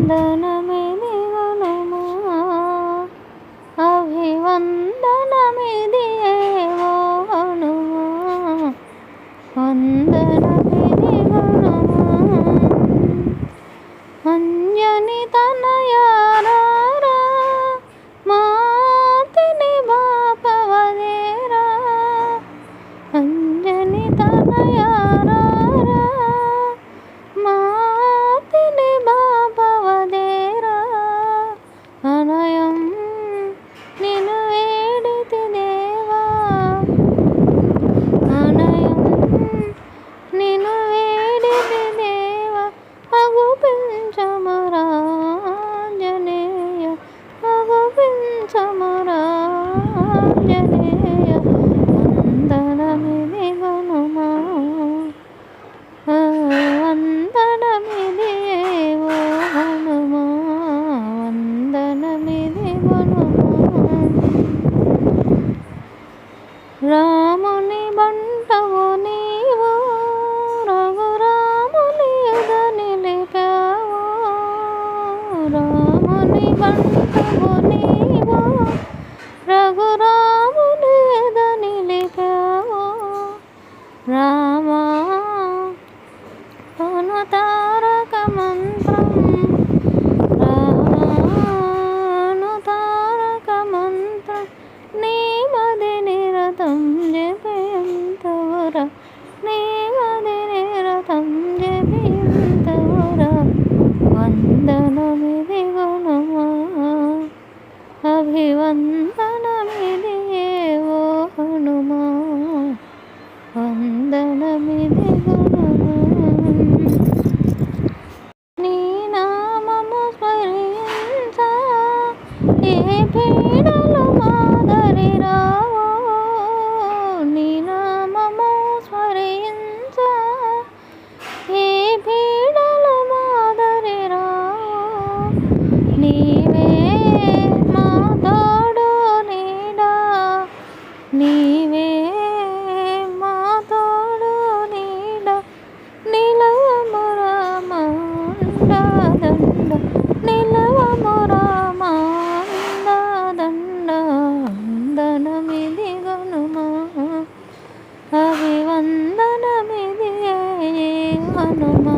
వందనమిది గుణమా అభివందనమిది ఏవో హనుమా వందనమిది గుణమా అంజని తనయారా మాతిని బాపవదేరా అంజని తనయారా మాతిని బాపవదేరా అనయం నిను వేడితి దేవా అనయం నిను వేడితి దేవా అగుపించమరాంజనేయ అగుపించమరాంజనేయ వందనమిది గుణమా వందనమిది ఏవో హనుమా వందనమిది గుణమా రాముని బంటవు నీవు రఘురాముని యుధ నిలిపావు రాముని బంటవు నీవు రఘురాముని యుధ నిలిపావు రామా అను తారక మంత్రం రాను తారక మంత్రం నీ మది నిరతం జపయంతవర నీ మది నిరతం జపయంతవర వందనమిది గుణమా అభివందనమిది ఏవో హనుమా వందనమిది గుణమా నీ నామము స్మరించ ఏ పీడలు మాదరి రావో నీ నామము స్మరించ ఏ పీడలు మాదరి రావో నీవే మా తోడు నీడా నీవే మా తోడు నీడా నిలవమురామండదండ నిలవమురామండదండ వందనమిది గుణమా అభివందనమిది హనుమా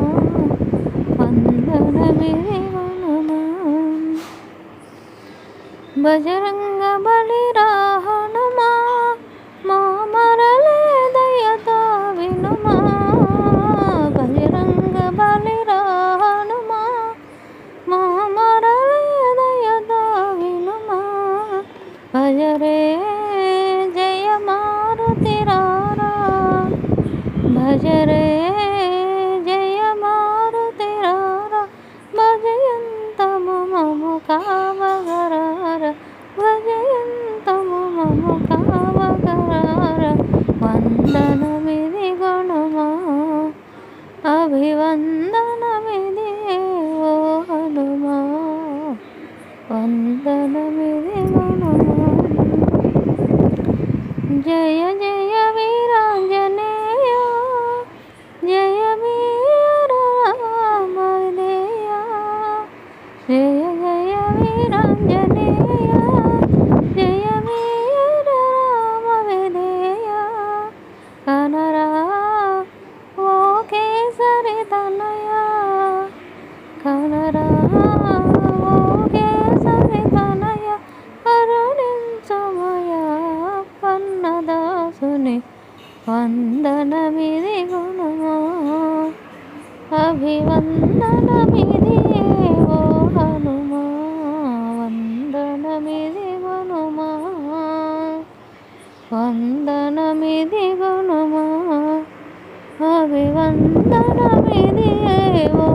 వందనమిది గుణమా బజరంగ బలిరా హనుమా మా మరలే దయతో వినుమా బజరంగ బలిరా హనుమా మా మరలే దయతో వినుమా భజరే జయ మారుతి రారా భజరే జయ మారుతి రారా భజయంతము మము కావగరార భజయంతము మము కావగరార వందనమిది గుణమా అభివందనమిది ఏవో హనుమా వందనమిది గుణమా జయ జయ వీరాంజనేయ జయ వీర రామదేయ జయ జయ వీరాంజనేయ జయ వీర రామదేయ కనరా ఓ కేసరి తనయ కనరా ఓ కేసరి తనయ కరుణించమయ పన్నదాసుని వందనమిది గుణమా అభివందనమిది ఏవో హనుమా వందనమిది గుణమా వందనమిది గుణమా అభివందనమిది ఏవో